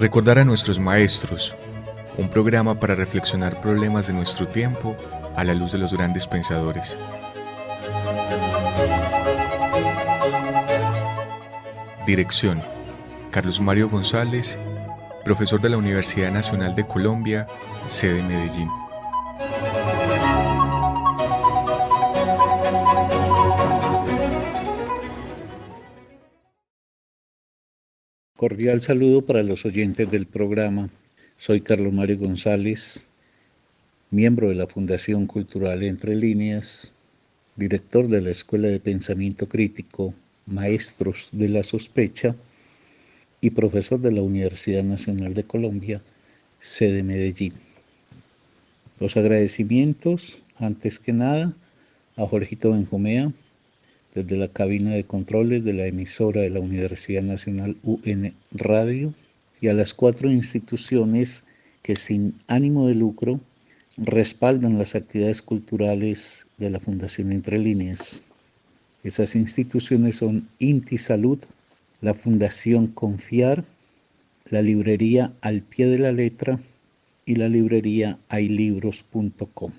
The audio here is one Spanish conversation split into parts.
Recordar a nuestros maestros, un programa para reflexionar problemas de nuestro tiempo a la luz de los grandes pensadores. Dirección: Carlos Mario González, profesor de la Universidad Nacional de Colombia, sede Medellín. Cordial saludo para los oyentes del programa. Soy Carlos Mario González, miembro de la Fundación Cultural Entre Líneas, director de la Escuela de Pensamiento Crítico Maestros de la Sospecha y profesor de la Universidad Nacional de Colombia, sede Medellín. Los agradecimientos, antes que nada, a Jorgito Benjumea, desde la cabina de controles de la emisora de la Universidad Nacional UN Radio, y a las 4 instituciones que sin ánimo de lucro respaldan las actividades culturales de la Fundación Entre Líneas. Esas instituciones son INTI Salud, la Fundación Confiar, la librería Al Pie de la Letra y la librería haylibros.com.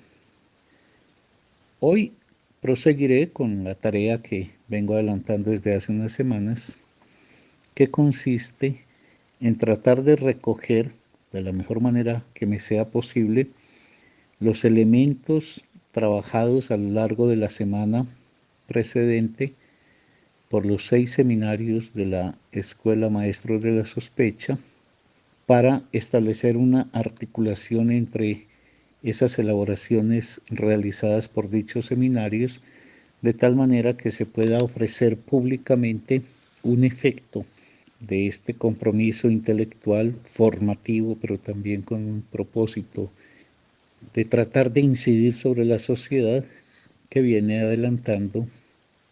Hoy proseguiré con la tarea que vengo adelantando desde hace unas semanas, que consiste en tratar de recoger de la mejor manera que me sea posible los elementos trabajados a lo largo de la semana precedente por los 6 seminarios de la Escuela Maestros de la Sospecha para establecer una articulación entre esas elaboraciones realizadas por dichos seminarios, de tal manera que se pueda ofrecer públicamente un efecto de este compromiso intelectual formativo, pero también con un propósito de tratar de incidir sobre la sociedad que viene adelantando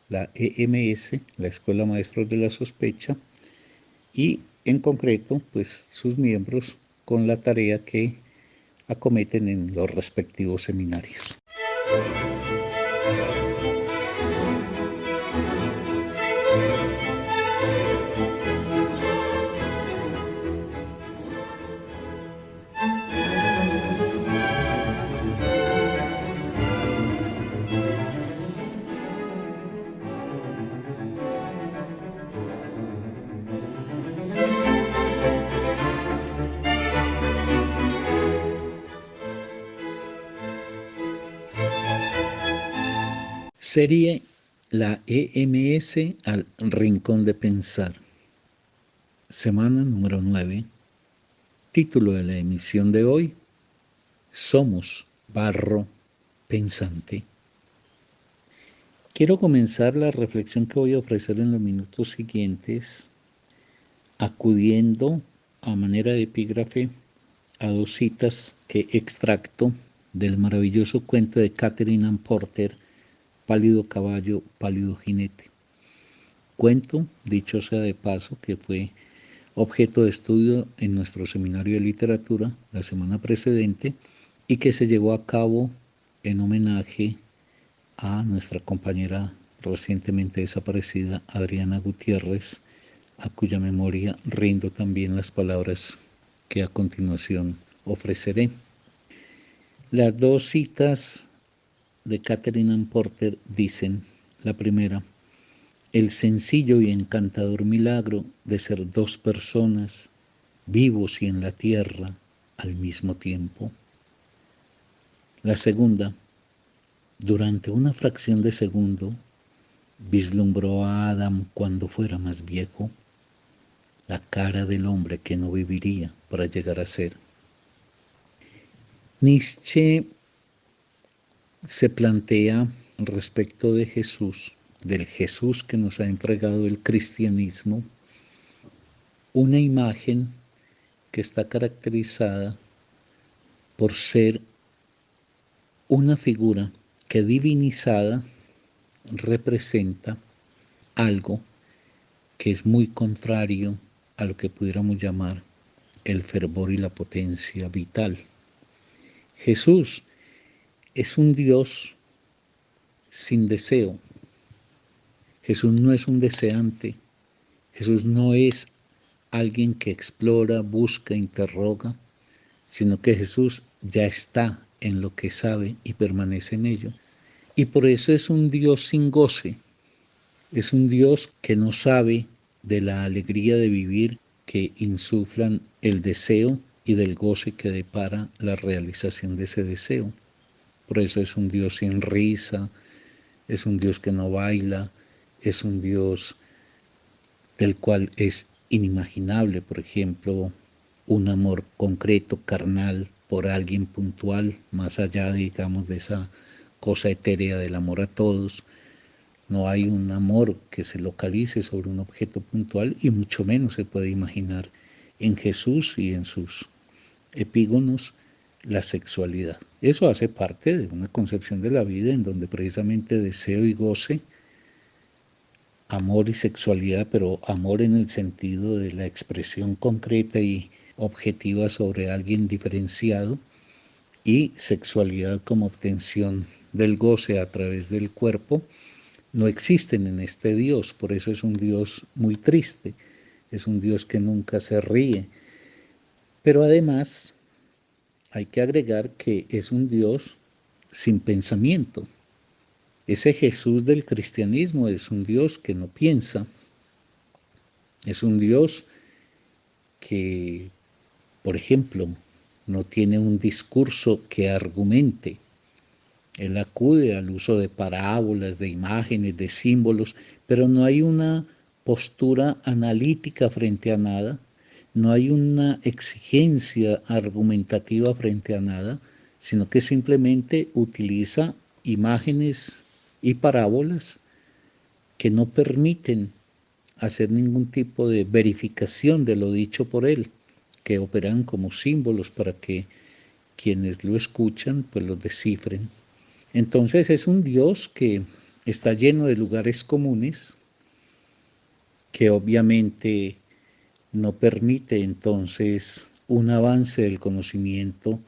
la EMS, la Escuela Maestros de la Sospecha, y en concreto, pues sus miembros con la tarea que acometen en los respectivos seminarios. Serie la EMS al Rincón de Pensar. Semana número 9. Título de la emisión de hoy: Somos barro pensante. Quiero comenzar la reflexión que voy a ofrecer en los minutos siguientes acudiendo a manera de epígrafe a 2 citas que extracto del maravilloso cuento de Katherine Ann Porter, Pálido caballo, pálido jinete. Cuento, dicho sea de paso, que fue objeto de estudio en nuestro seminario de literatura la semana precedente y que se llevó a cabo en homenaje a nuestra compañera recientemente desaparecida Adriana Gutiérrez, a cuya memoria rindo también las palabras que a continuación ofreceré. Las 2 citas de Katherine Ann Porter dicen: la primera, el sencillo y encantador milagro de ser 2 personas, vivos y en la tierra al mismo tiempo. La segunda, durante una fracción de segundo, vislumbró a Adam cuando fuera más viejo, la cara del hombre que no viviría para llegar a ser. Nietzsche se plantea respecto de Jesús, del Jesús que nos ha entregado el cristianismo, una imagen que está caracterizada por ser una figura que divinizada representa algo que es muy contrario a lo que pudiéramos llamar el fervor y la potencia vital. Jesús es un Dios sin deseo. Jesús no es un deseante. Jesús no es alguien que explora, busca, interroga, sino que Jesús ya está en lo que sabe y permanece en ello. Y por eso es un Dios sin goce, es un Dios que no sabe de la alegría de vivir que insuflan el deseo y del goce que depara la realización de ese deseo. Por eso es un Dios sin risa, es un Dios que no baila, es un Dios del cual es inimaginable, por ejemplo, un amor concreto, carnal, por alguien puntual, más allá, digamos, de esa cosa etérea del amor a todos. No hay un amor que se localice sobre un objeto puntual y mucho menos se puede imaginar en Jesús y en sus epígonos la sexualidad. Eso hace parte de una concepción de la vida en donde precisamente deseo y goce, amor y sexualidad, pero amor en el sentido de la expresión concreta y objetiva sobre alguien diferenciado, y sexualidad como obtención del goce a través del cuerpo, no existen en este Dios. Por eso es un Dios muy triste, es un Dios que nunca se ríe. Pero además hay que agregar que es un Dios sin pensamiento. Ese Jesús del cristianismo es un Dios que no piensa, es un Dios que, por ejemplo, no tiene un discurso que argumente. Él acude al uso de parábolas, de imágenes, de símbolos, pero no hay una postura analítica frente a nada, no hay una exigencia argumentativa frente a nada, sino que simplemente utiliza imágenes y parábolas que no permiten hacer ningún tipo de verificación de lo dicho por él, que operan como símbolos para que quienes lo escuchan pues lo descifren. Entonces es un Dios que está lleno de lugares comunes, que obviamente no permite entonces un avance del conocimiento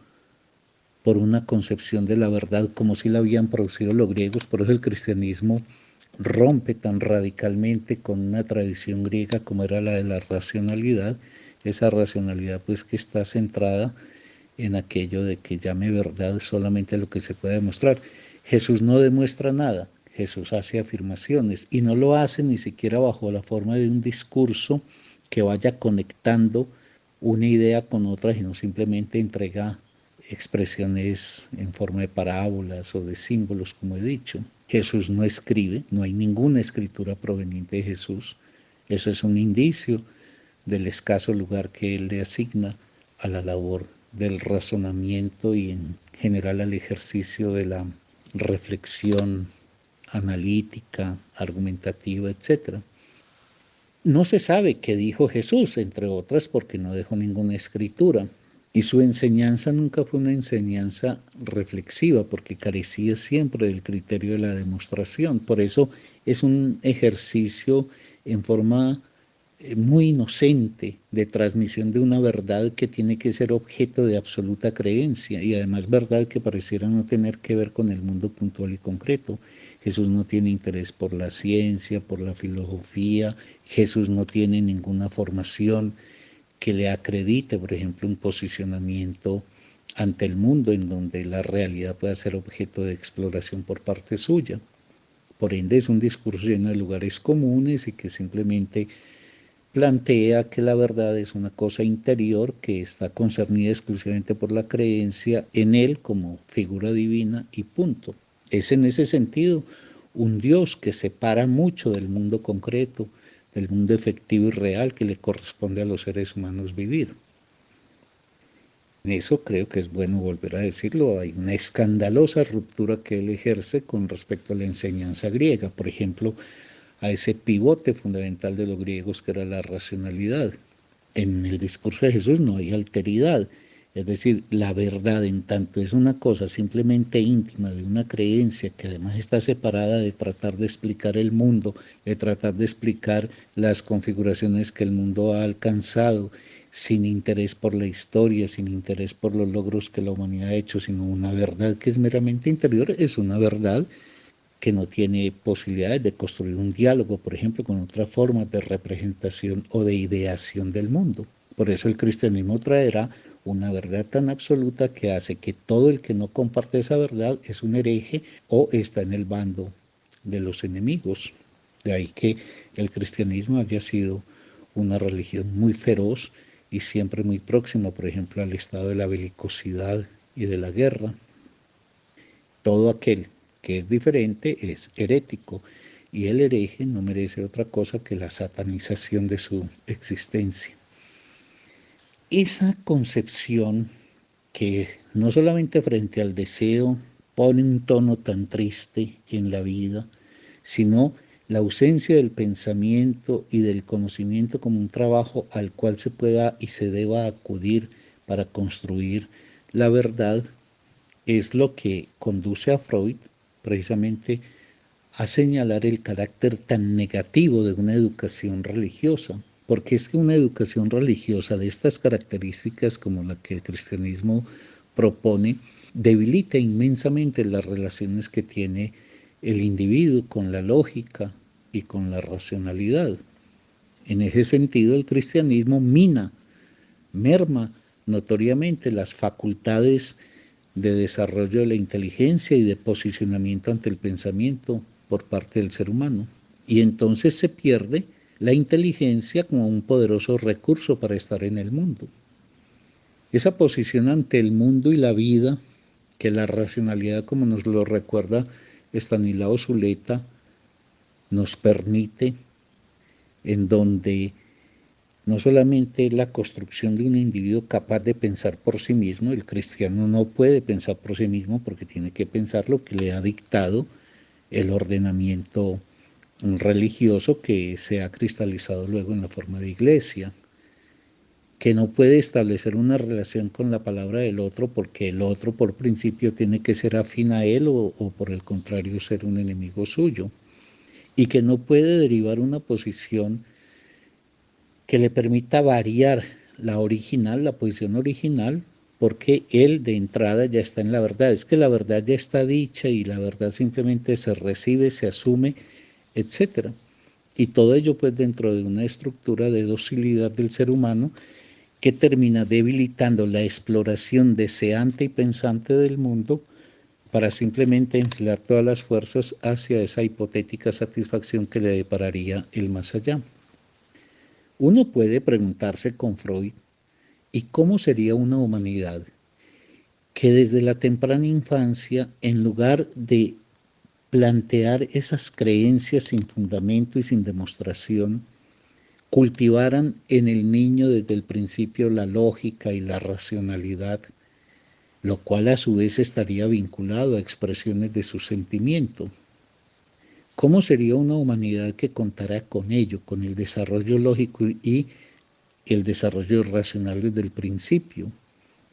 por una concepción de la verdad como si la habían producido los griegos. Por eso el cristianismo rompe tan radicalmente con una tradición griega como era la de la racionalidad, esa racionalidad pues que está centrada en aquello de que llame verdad solamente lo que se puede demostrar. Jesús no demuestra nada, Jesús hace afirmaciones y no lo hace ni siquiera bajo la forma de un discurso que vaya conectando una idea con otra, sino simplemente entrega expresiones en forma de parábolas o de símbolos, como he dicho. Jesús no escribe, no hay ninguna escritura proveniente de Jesús. Eso es un indicio del escaso lugar que él le asigna a la labor del razonamiento y en general al ejercicio de la reflexión analítica, argumentativa, etc. No se sabe qué dijo Jesús, entre otras porque no dejó ninguna escritura. Y su enseñanza nunca fue una enseñanza reflexiva, porque carecía siempre del criterio de la demostración. Por eso es un ejercicio en forma muy inocente de transmisión de una verdad que tiene que ser objeto de absoluta creencia y además verdad que pareciera no tener que ver con el mundo puntual y concreto. Jesús no tiene interés por la ciencia, por la filosofía, Jesús no tiene ninguna formación que le acredite, por ejemplo, un posicionamiento ante el mundo en donde la realidad pueda ser objeto de exploración por parte suya. Por ende es un discurso lleno de lugares comunes y que simplemente plantea que la verdad es una cosa interior que está concernida exclusivamente por la creencia en él como figura divina y punto. Es en ese sentido un Dios que separa mucho del mundo concreto, del mundo efectivo y real que le corresponde a los seres humanos vivir. En eso creo que es bueno volver a decirlo, hay una escandalosa ruptura que él ejerce con respecto a la enseñanza griega, por ejemplo, a ese pivote fundamental de los griegos que era la racionalidad. En el discurso de Jesús no hay alteridad, es decir, la verdad en tanto es una cosa simplemente íntima de una creencia que además está separada de tratar de explicar el mundo, de tratar de explicar las configuraciones que el mundo ha alcanzado, sin interés por la historia, sin interés por los logros que la humanidad ha hecho, sino una verdad que es meramente interior, es una verdad que no tiene posibilidades de construir un diálogo, por ejemplo, con otras formas de representación o de ideación del mundo. Por eso el cristianismo traerá una verdad tan absoluta que hace que todo el que no comparte esa verdad es un hereje o está en el bando de los enemigos. De ahí que el cristianismo haya sido una religión muy feroz y siempre muy próxima, por ejemplo, al estado de la belicosidad y de la guerra. Todo aquel que es diferente es herético y el hereje no merece otra cosa que la satanización de su existencia. Esa concepción que no solamente frente al deseo pone un tono tan triste en la vida, sino la ausencia del pensamiento y del conocimiento como un trabajo al cual se pueda y se deba acudir para construir la verdad, es lo que conduce a Freud precisamente a señalar el carácter tan negativo de una educación religiosa, porque es que una educación religiosa de estas características como la que el cristianismo propone, debilita inmensamente las relaciones que tiene el individuo con la lógica y con la racionalidad. En ese sentido, el cristianismo merma notoriamente las facultades de desarrollo de la inteligencia y de posicionamiento ante el pensamiento por parte del ser humano. Y entonces se pierde la inteligencia como un poderoso recurso para estar en el mundo. Esa posición ante el mundo y la vida, que la racionalidad, como nos lo recuerda Estanislao Zuleta, nos permite, en donde no solamente la construcción de un individuo capaz de pensar por sí mismo, el cristiano no puede pensar por sí mismo porque tiene que pensar lo que le ha dictado el ordenamiento religioso que se ha cristalizado luego en la forma de iglesia, que no puede establecer una relación con la palabra del otro porque el otro por principio tiene que ser afín a él o por el contrario ser un enemigo suyo, y que no puede derivar una posición que le permita variar la original, la posición original, porque él de entrada ya está en la verdad. Es que la verdad ya está dicha y la verdad simplemente se recibe, se asume, etc. Y todo ello pues dentro de una estructura de docilidad del ser humano que termina debilitando la exploración deseante y pensante del mundo para simplemente emplear todas las fuerzas hacia esa hipotética satisfacción que le depararía el más allá. Uno puede preguntarse con Freud, ¿y cómo sería una humanidad que desde la temprana infancia, en lugar de plantear esas creencias sin fundamento y sin demostración, cultivaran en el niño desde el principio la lógica y la racionalidad, lo cual a su vez estaría vinculado a expresiones de su sentimiento? ¿Cómo sería una humanidad que contara con ello, con el desarrollo lógico y el desarrollo racional desde el principio,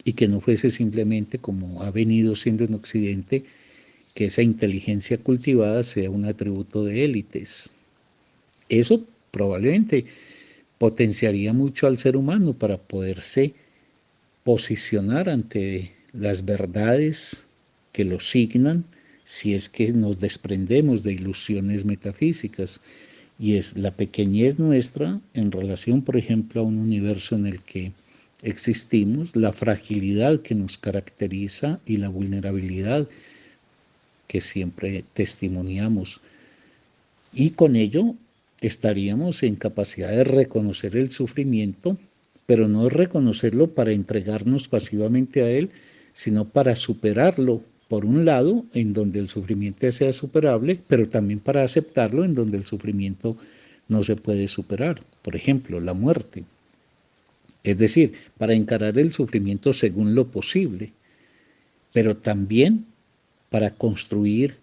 y que no fuese simplemente como ha venido siendo en Occidente, que esa inteligencia cultivada sea un atributo de élites? Eso probablemente potenciaría mucho al ser humano para poderse posicionar ante las verdades que lo signan, si es que nos desprendemos de ilusiones metafísicas, y es la pequeñez nuestra en relación, por ejemplo, a un universo en el que existimos, la fragilidad que nos caracteriza y la vulnerabilidad que siempre testimoniamos. Y con ello estaríamos en capacidad de reconocer el sufrimiento, pero no reconocerlo para entregarnos pasivamente a él, sino para superarlo, por un lado, en donde el sufrimiento sea superable, pero también para aceptarlo en donde el sufrimiento no se puede superar. Por ejemplo, la muerte. Es decir, para encarar el sufrimiento según lo posible, pero también para construir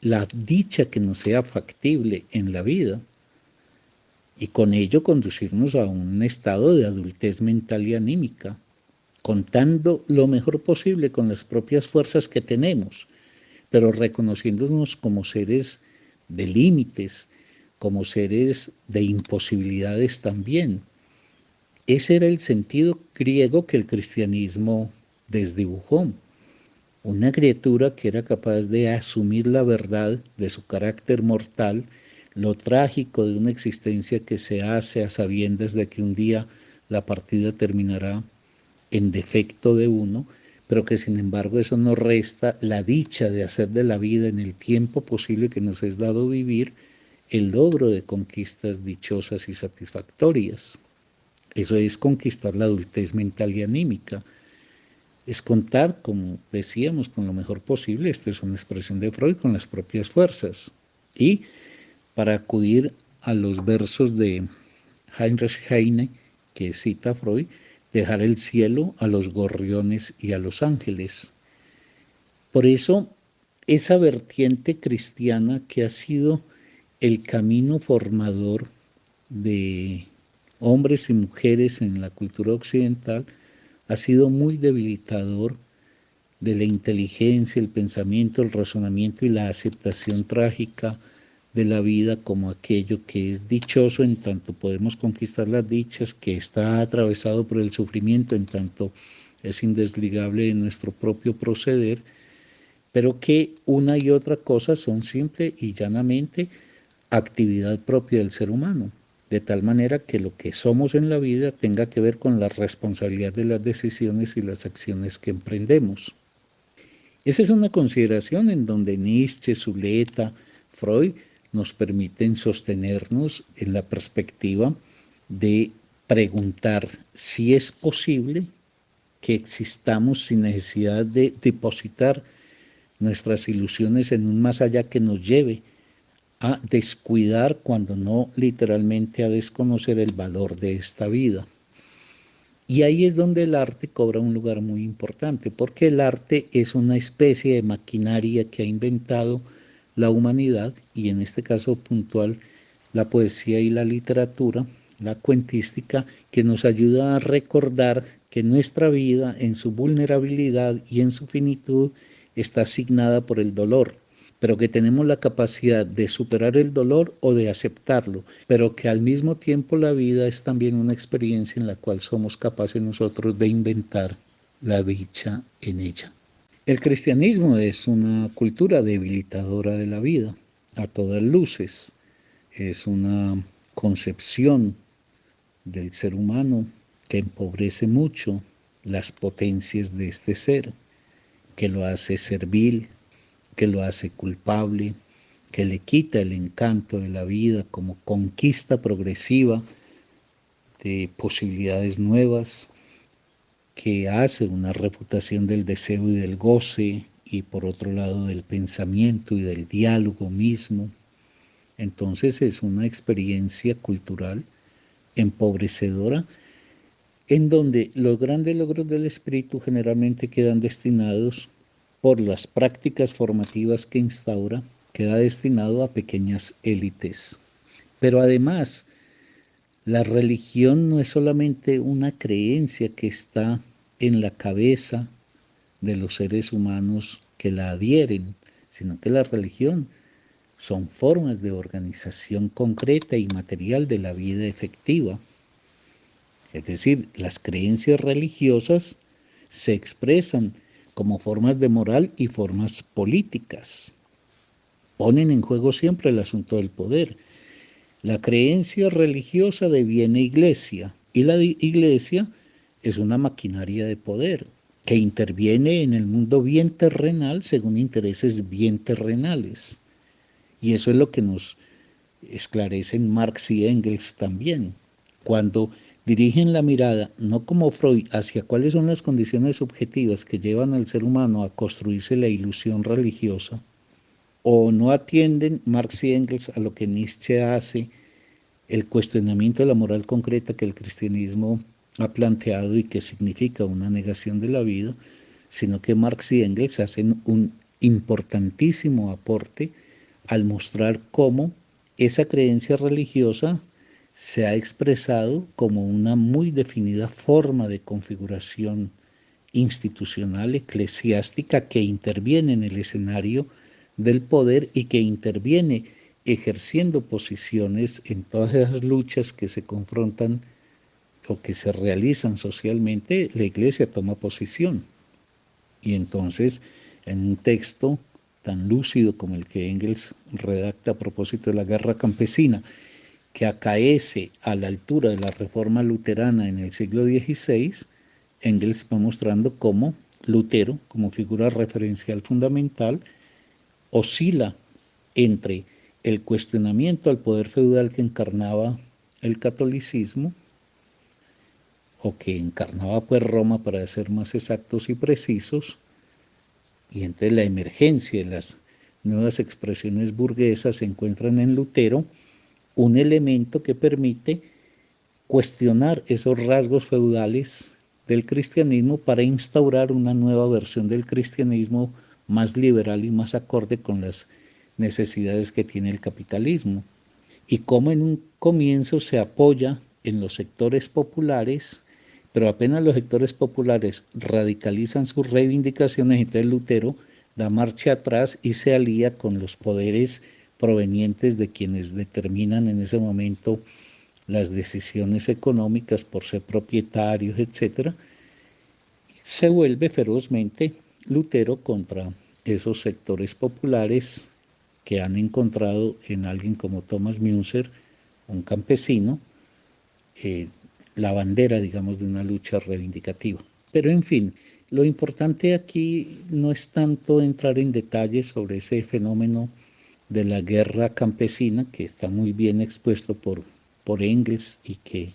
la dicha que nos sea factible en la vida y con ello conducirnos a un estado de adultez mental y anímica, contando lo mejor posible con las propias fuerzas que tenemos, pero reconociéndonos como seres de límites, como seres de imposibilidades también. Ese era el sentido griego que el cristianismo desdibujó. una criatura que era capaz de asumir la verdad de su carácter mortal, lo trágico de una existencia que se hace a sabiendas de que un día la partida terminará en defecto de uno, pero que sin embargo eso no resta la dicha de hacer de la vida en el tiempo posible que nos es dado vivir el logro de conquistas dichosas y satisfactorias. Eso es conquistar la adultez mental y anímica. Es contar, como decíamos, con lo mejor posible, esta es una expresión de Freud, con las propias fuerzas. Y para acudir a los versos de Heinrich Heine, que cita Freud, dejar el cielo a los gorriones y a los ángeles. Por eso, esa vertiente cristiana que ha sido el camino formador de hombres y mujeres en la cultura occidental ha sido muy debilitador de la inteligencia, el pensamiento, el razonamiento y la aceptación trágica de la vida como aquello que es dichoso en tanto podemos conquistar las dichas, que está atravesado por el sufrimiento en tanto es indesligable de nuestro propio proceder, pero que una y otra cosa son simple y llanamente actividad propia del ser humano, de tal manera que lo que somos en la vida tenga que ver con la responsabilidad de las decisiones y las acciones que emprendemos. Esa es una consideración en donde Nietzsche, Zuleta, Freud nos permiten sostenernos en la perspectiva de preguntar si es posible que existamos sin necesidad de depositar nuestras ilusiones en un más allá que nos lleve a descuidar, cuando no literalmente a desconocer el valor de esta vida. Y ahí es donde el arte cobra un lugar muy importante, porque el arte es una especie de maquinaria que ha inventado la humanidad, y en este caso puntual la poesía y la literatura, la cuentística, que nos ayuda a recordar que nuestra vida en su vulnerabilidad y en su finitud está asignada por el dolor, pero que tenemos la capacidad de superar el dolor o de aceptarlo, pero que al mismo tiempo la vida es también una experiencia en la cual somos capaces nosotros de inventar la dicha en ella. El cristianismo es una cultura debilitadora de la vida, a todas luces. Es una concepción del ser humano que empobrece mucho las potencias de este ser, que lo hace servil, que lo hace culpable, que le quita el encanto de la vida como conquista progresiva de posibilidades nuevas, que hace una refutación del deseo y del goce, y por otro lado del pensamiento y del diálogo mismo. Entonces es una experiencia cultural empobrecedora, en donde los grandes logros del espíritu generalmente quedan destinados, por las prácticas formativas que instaura, queda destinado a pequeñas élites. Pero además, la religión no es solamente una creencia que está en la cabeza de los seres humanos que la adhieren, sino que la religión son formas de organización concreta y material de la vida efectiva. Es decir, las creencias religiosas se expresan como formas de moral y formas políticas. Ponen en juego siempre el asunto del poder. La creencia religiosa deviene iglesia, y la iglesia es una maquinaria de poder que interviene en el mundo bien terrenal según intereses bien terrenales. Y eso es lo que nos esclarecen Marx y Engels también, cuando dirigen la mirada, no como Freud, hacia cuáles son las condiciones objetivas que llevan al ser humano a construirse la ilusión religiosa, o no atienden Marx y Engels a lo que Nietzsche hace, el cuestionamiento de la moral concreta que el cristianismo ha planteado y que significa una negación de la vida, sino que Marx y Engels hacen un importantísimo aporte al mostrar cómo esa creencia religiosa se ha expresado como una muy definida forma de configuración institucional, eclesiástica, que interviene en el escenario del poder y que interviene ejerciendo posiciones en todas esas luchas que se confrontan o que se realizan socialmente. La iglesia toma posición. Y entonces en un texto tan lúcido como el que Engels redacta a propósito de la guerra campesina, que acaece a la altura de la reforma luterana en el siglo XVI, Engels va mostrando cómo Lutero, como figura referencial fundamental, oscila entre el cuestionamiento al poder feudal que encarnaba el catolicismo, o que encarnaba pues Roma para ser más exactos y precisos, y entre la emergencia de las nuevas expresiones burguesas se encuentran en Lutero un elemento que permite cuestionar esos rasgos feudales del cristianismo para instaurar una nueva versión del cristianismo más liberal y más acorde con las necesidades que tiene el capitalismo. Y cómo en un comienzo se apoya en los sectores populares, pero apenas los sectores populares radicalizan sus reivindicaciones, entonces Lutero da marcha atrás y se alía con los poderes provenientes de quienes determinan en ese momento las decisiones económicas por ser propietarios, etc. Se vuelve ferozmente Lutero contra esos sectores populares que han encontrado en alguien como Thomas Müntzer, un campesino, eh, la bandera, digamos, de una lucha reivindicativa. Pero en fin, lo importante aquí no es tanto entrar en detalles sobre ese fenómeno de la guerra campesina, que está muy bien expuesto por Engels y que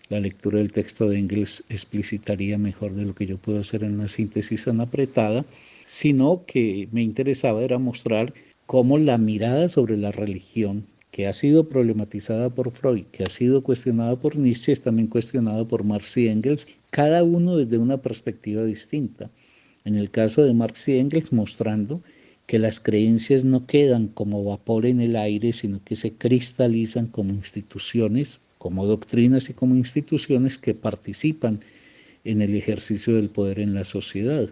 la lectura del texto de Engels explicitaría mejor de lo que yo puedo hacer en una síntesis tan apretada, sino que me interesaba era mostrar cómo la mirada sobre la religión, que ha sido problematizada por Freud, que ha sido cuestionada por Nietzsche, es también cuestionada por Marx y Engels, cada uno desde una perspectiva distinta. En el caso de Marx y Engels, mostrando que las creencias no quedan como vapor en el aire, sino que se cristalizan como instituciones, como doctrinas y como instituciones que participan en el ejercicio del poder en la sociedad.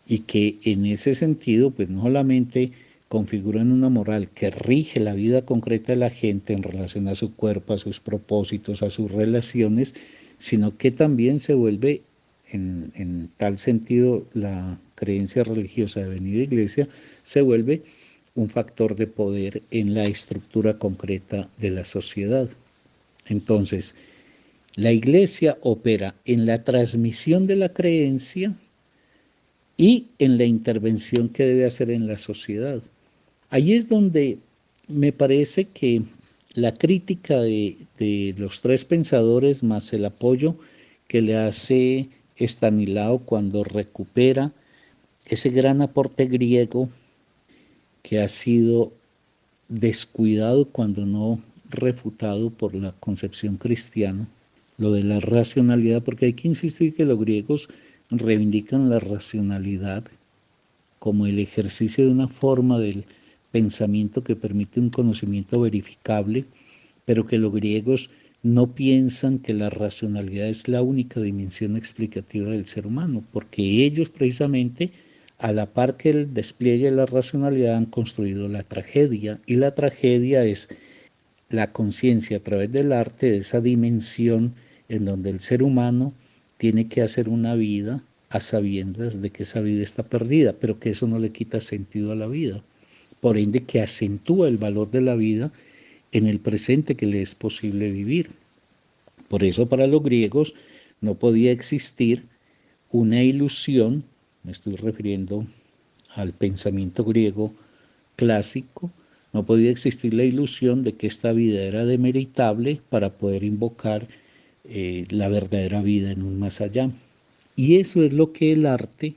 Y que en ese sentido, pues no solamente configuran una moral que rige la vida concreta de la gente en relación a su cuerpo, a sus propósitos, a sus relaciones, sino que también se vuelve, en tal sentido, la creencia religiosa de venida iglesia, se vuelve un factor de poder en la estructura concreta de la sociedad. Entonces, la iglesia opera en la transmisión de la creencia y en la intervención que debe hacer en la sociedad. Ahí es donde me parece que la crítica de los tres pensadores más el apoyo que le hace Estanislao cuando recupera ese gran aporte griego que ha sido descuidado cuando no refutado por la concepción cristiana, lo de la racionalidad, porque hay que insistir que los griegos reivindican la racionalidad como el ejercicio de una forma del pensamiento que permite un conocimiento verificable, pero que los griegos no piensan que la racionalidad es la única dimensión explicativa del ser humano, porque ellos precisamente, a la par que el despliegue de la racionalidad, han construido la tragedia, y la tragedia es la conciencia a través del arte de esa dimensión en donde el ser humano tiene que hacer una vida a sabiendas de que esa vida está perdida, pero que eso no le quita sentido a la vida. Por ende, que acentúa el valor de la vida en el presente que le es posible vivir. Por eso para los griegos no podía existir una ilusión, me estoy refiriendo al pensamiento griego clásico, no podía existir la ilusión de que esta vida era demeritable para poder invocar la verdadera vida en un más allá. Y eso es lo que el arte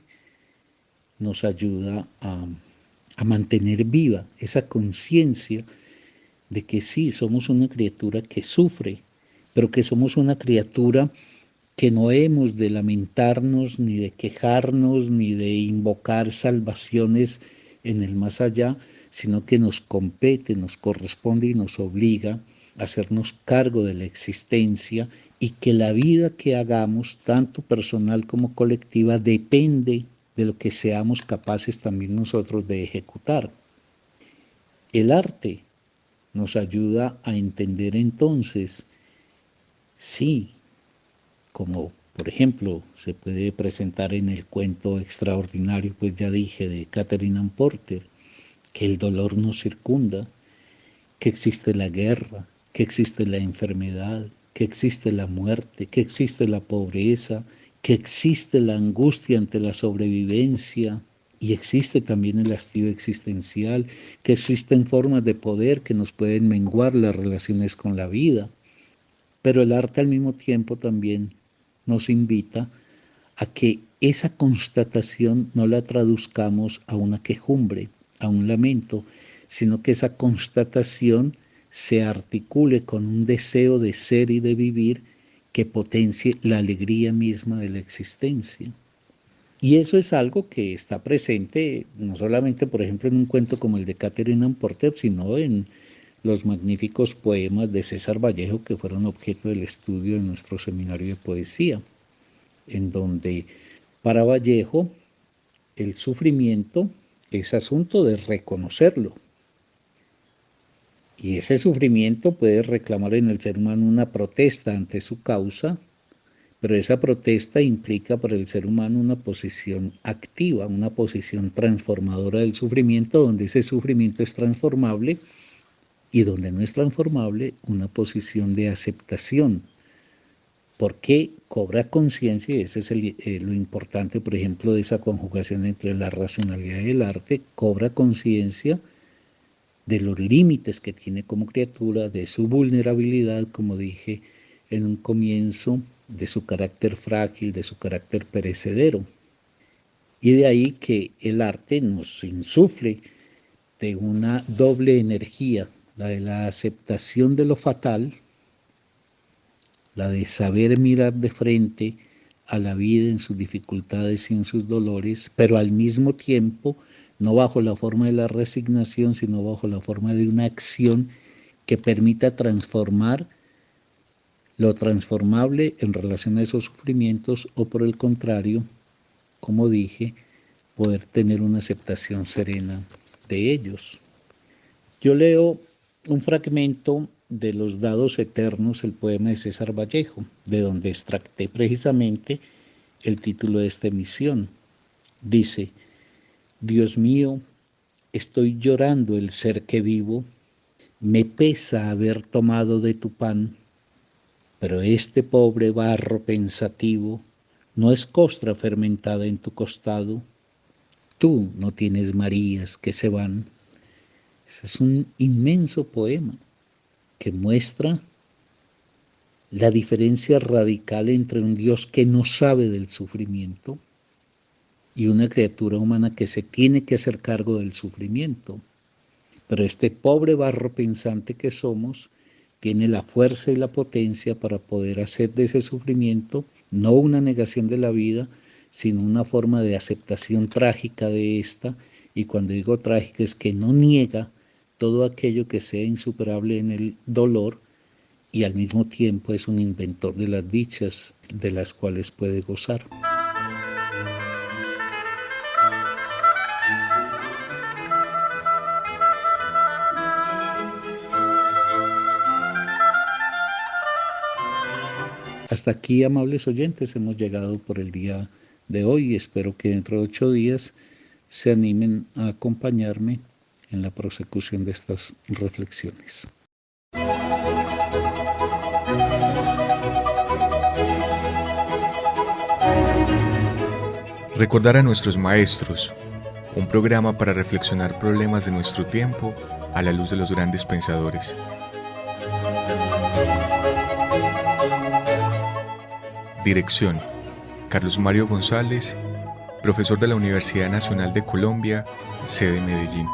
nos ayuda a mantener viva, esa conciencia de que sí, somos una criatura que sufre, pero que somos una criatura que no hemos de lamentarnos, ni de quejarnos, ni de invocar salvaciones en el más allá, sino que nos compete, nos corresponde y nos obliga a hacernos cargo de la existencia, y que la vida que hagamos, tanto personal como colectiva, depende de lo que seamos capaces también nosotros de ejecutar. El arte nos ayuda a entender entonces, sí, como Por ejemplo, se puede presentar en el cuento extraordinario, pues ya dije, de Katherine Ann Porter, que el dolor nos circunda, que existe la guerra, que existe la enfermedad, que existe la muerte, que existe la pobreza, que existe la angustia ante la sobrevivencia y existe también el hastío existencial, que existen formas de poder que nos pueden menguar las relaciones con la vida. Pero el arte al mismo tiempo también nos invita a que esa constatación no la traduzcamos a una quejumbre, a un lamento, sino que esa constatación se articule con un deseo de ser y de vivir que potencie la alegría misma de la existencia. Y eso es algo que está presente no solamente, por ejemplo, en un cuento como el de Katherine Ann Porter, sino en los magníficos poemas de César Vallejo que fueron objeto del estudio de nuestro seminario de poesía, en donde para Vallejo el sufrimiento es asunto de reconocerlo. Y ese sufrimiento puede reclamar en el ser humano una protesta ante su causa, pero esa protesta implica para el ser humano una posición activa, una posición transformadora del sufrimiento, donde ese sufrimiento es transformable y donde no es transformable, una posición de aceptación. Porque cobra conciencia, y ese es lo importante, por ejemplo, de esa conjugación entre la racionalidad y el arte, cobra conciencia de los límites que tiene como criatura, de su vulnerabilidad, como dije en un comienzo, de su carácter frágil, de su carácter perecedero. Y de ahí que el arte nos insufle de una doble energía, la de la aceptación de lo fatal, la de saber mirar de frente a la vida en sus dificultades y en sus dolores, pero al mismo tiempo no bajo la forma de la resignación, sino bajo la forma de una acción que permita transformar lo transformable en relación a esos sufrimientos o por el contrario, como dije, poder tener una aceptación serena de ellos. Yo leo un fragmento de Los Dados Eternos, el poema de César Vallejo, de donde extracté precisamente el título de esta emisión. Dice: Dios mío, estoy llorando el ser que vivo, me pesa haber tomado de tu pan, pero este pobre barro pensativo no es costra fermentada en tu costado. Tú no tienes Marías que se van. Ese es un inmenso poema que muestra la diferencia radical entre un Dios que no sabe del sufrimiento y una criatura humana que se tiene que hacer cargo del sufrimiento. Pero este pobre barro pensante que somos tiene la fuerza y la potencia para poder hacer de ese sufrimiento no una negación de la vida, sino una forma de aceptación trágica de esta. Y cuando digo trágica es que no niega todo aquello que sea insuperable en el dolor y al mismo tiempo es un inventor de las dichas de las cuales puede gozar. Hasta aquí, amables oyentes, hemos llegado por el día de hoy. Espero que dentro de 8 días se animen a acompañarme en la prosecución de estas reflexiones. Recordar a nuestros maestros, un programa para reflexionar problemas de nuestro tiempo a la luz de los grandes pensadores. Dirección: Carlos Mario González, profesor de la Universidad Nacional de Colombia, sede Medellín.